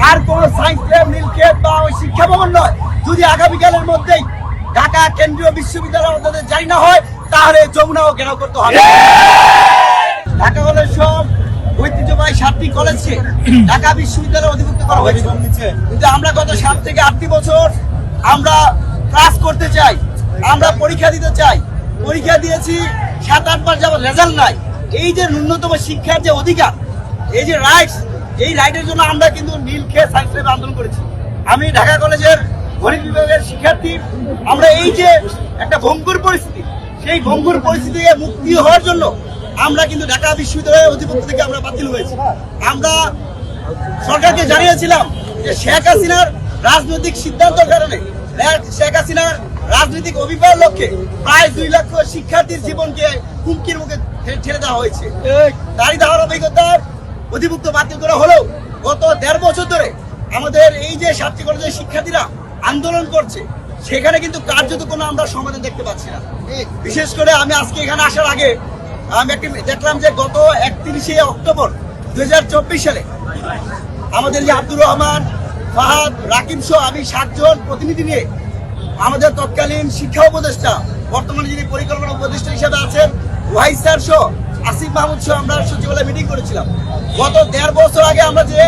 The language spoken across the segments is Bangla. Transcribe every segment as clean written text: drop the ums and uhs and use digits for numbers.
আর কোন সায়েন্স ল্যাব, নীলক্ষেত বা ওই শিক্ষা ভবন নয়। যদি আগামীকালের মধ্যেই ঢাকা কেন্দ্রীয় বিশ্ববিদ্যালয় আমাদের জারি না হয়, তাহলে যমুনাও ঘেরাও করতে হবে। ঢাকা কলেজ সব ঐতিহ্যবাহী 7টি কলেজকে ঢাকা বিশ্ববিদ্যালয়ে অধিভুক্ত করা হয়েছে, কিন্তু আমরা গত 7 থেকে 8টি বছর আমরা ক্লাস করতে চাই, আমরা পরীক্ষা দিতে চাই। পরীক্ষা দিয়েছি 7-8 মাস যাবত রেজাল্ট নাই। এই যে ন্যূনতম শিক্ষার যে অধিকার, এই যে রাইটস, এই রাইটের জন্য আমরা কিন্তু নীলক্ষেত সায়েন্স ল্যাবে আন্দোলন করেছি। আমি ঢাকা কলেজের গণিত বিভাগের শিক্ষার্থী। আমরা এই যে একটা ভঙ্গুর পরিস্থিতি, সেই ভঙ্গুর পরিস্থিতি থেকে মুক্তি হওয়ার জন্য আমরা কিন্তু ঢাকা বিশ্ববিদ্যালয়ের অধিভুক্ত থেকে আমরা বাতিল হয়েছি। আমরা সরকারকে জানিয়েছিলাম যে শেখ হাসিনার রাজনৈতিক সিদ্ধান্তের কারণে, শেখ হাসিনার রাজনৈতিক অভিপ্রায়ের লক্ষ্যে প্রায় 2 লক্ষ শিক্ষার্থীর জীবনকে হুমকির মুখে ঠেলে দেওয়া হয়েছে। তারই ধারাবাহিকতার অধিভুক্ত বাতিল করা হলেও গত 1.5 বছর ধরে আমাদের এই যে 7টি কলেজের শিক্ষার্থীরা আন্দোলন করছে, সেখানে কিন্তু কার্যত কোনো আমরা সমাধান দেখতে পাচ্ছি না। বিশেষ করে আমি আজকে এখানে আসার আগে আমি একটি দেখলাম যে গত 31শে অক্টোবর 2024 সালে আমাদের যে আব্দুর রহমান, ফাহাদ, রাকিব সহ আমি 7 জন প্রতিনিধি নিয়ে আমাদের তৎকালীন শিক্ষা উপদেষ্টা, বর্তমানে যিনি পরিকল্পনা উপদেষ্টা হিসেবে আছেন, ওয়াহিদ স্যার সহ, আসিফ মাহমুদ সহ আমরা সচিবালয়ে মিটিং করেছিলাম। গত 1.5 বছর আগে আমরা যে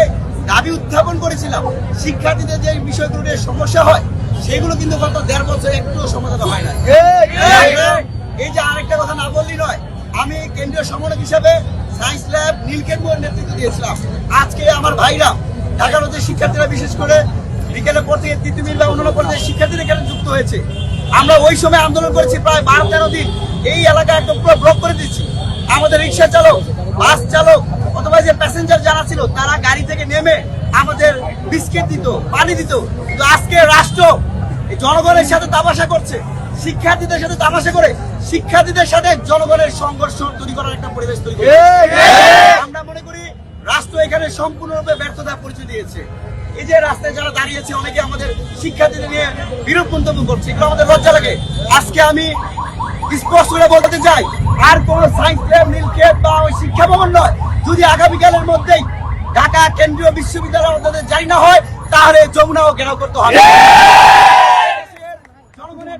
দাবি উত্থাপন করেছিলাম, শিক্ষার্থীদের যে বিষয়গুলো নিয়ে সমস্যা হয়, সেগুলো কিন্তু গত 1.5 বছর একটু সমাধান হয় না। এই যে আরেকটা কথা না বললেই নয়, আমি কেন্দ্রীয় সমন্বয়ক হিসেবে সায়েন্স ল্যাব, নীলক্ষেত নেতৃত্ব দিয়েছিলাম। আজকে আমার ভাইরা, ঢাকার যে শিক্ষার্থীরা, বিশেষ করে বিকেলের পর থেকে তিতুমির বা অন্যান্য পর্যায়ে শিক্ষার্থীরা এখানে যুক্ত হয়েছে। আমরা ওই সময় আন্দোলন করেছি প্রায় 12-13 দিন। এই এলাকা একদম পুরো ব্লক করে দিচ্ছি। আমাদের রিক্সা চালক, বাস চালক অথবা যে প্যাসেঞ্জার যারা ছিল, তারা গাড়ি থেকে নেমে আমাদের বিস্কিট দিত, পানি দিত। তো আজকে রাষ্ট্র জনগণের সাথে তামাশা করছে, শিক্ষার্থীদের সাথে তামাশা করে শিক্ষার্থীদের সাথে জনগণের সংঘর্ষ তৈরি করার একটা পরিবেশ তৈরি করে। আমরা মনে করি রাষ্ট্র এখানে সম্পূর্ণরূপে ব্যর্থতার পরিচয় দিয়েছে। এই যে রাস্তায় যারা দাঁড়িয়েছে, অনেকে আমাদের শিক্ষার্থীদের নিয়ে বিরূপ মন্তব্য করছে, এগুলো আমাদের লজ্জা লাগে। আজকে আমি স্পষ্ট করে বলতে চাই, আর কোন সায়েন্স ল্যাব, নীলক্ষেত বা ওই শিক্ষা ভবন নয়। যদি আগামীকালের মধ্যেই ঢাকা কেন্দ্রীয় বিশ্ববিদ্যালয় আমাদের জারি না হয়, তাহলে যমুনাও ঘেরাও করতে হবে। জনগণের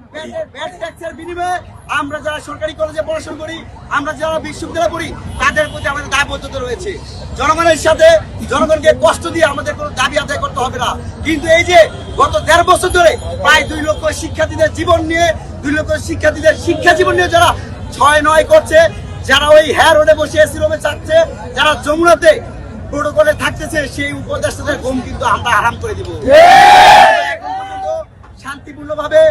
ব্যাড ট্যাক্সের বিনিময়ে আমরা যারা সরকারি কলেজে পড়াশোনা করি, আমরা যারা বিশ্ববিদ্যালয়ে পড়ি, তাদের প্রতি আমাদের দায়বদ্ধতা রয়েছে। জনগণের সাথে জনগণকে কষ্ট দিয়ে আমাদের কোনো দাবি আদায় করতে হবে না। কিন্তু এই যে গত 1.5 বছর ধরে প্রায় 2 লক্ষ শিক্ষার্থীদের জীবন নিয়ে, 2 লক্ষ শিক্ষার্থীদের শিক্ষা জীবন নিয়ে যারা 6-9 করছে, যারা ওই হেয়ার রোডে বসে এসি রুমে চাচ্ছে, যারা যমুনাতে প্রোটোকলে থাকতেছে, সেই উপদেষ্টাদের ঘুম কিন্তু আমরা আরাম করে দিব। এখন পর্যন্ত শান্তিপূর্ণভাবে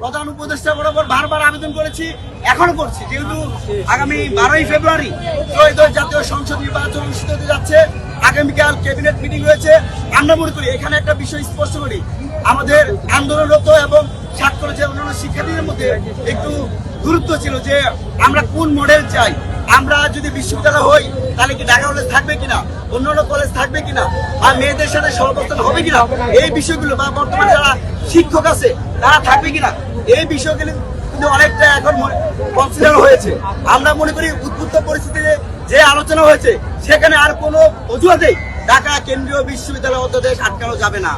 প্রধান উপদেষ্টা বরাবর বারবার আবেদন করেছি, এখনো করছি। যেহেতু আগামী 12ই ফেব্রুয়ারি ত্রয়োদশ জাতীয় সংসদ নির্বাচন অনুষ্ঠিত হতে যাচ্ছে, আগামীকাল ক্যাবিনেট মিটিং রয়েছে। আমরা মনে করি এখানে একটা বিষয় স্পষ্ট করি, আমাদের আন্দোলনরত এবং 7 কলেজের অন্যান্য শিক্ষার্থীদের মধ্যে একটু গুরুত্ব ছিল যে আমরা কোন মডেল চাই। আমরা যদি বিশ্ববিদ্যালয় হই, তাহলে কি ঢাকা কলেজ থাকবে কিনা, অন্যান্য কলেজ থাকবে কিনা, আর মেয়েদের সাথে সহবস্থান হবে কিনা, এই বিষয়গুলো বা বর্তমানে যারা শিক্ষক আছে তারা থাকবে কিনা, এই বিষয়গুলো কিন্তু অনেকটা এখন কনসিডার হয়েছে। আমরা মনে করি উদ্বুদ্ধ পরিস্থিতিতে যে আলোচনা হয়েছে, সেখানে আর কোনো অজুহাতেই ঢাকা কেন্দ্রীয় বিশ্ববিদ্যালয় অধ্যাদেশ আটকানো যাবে না।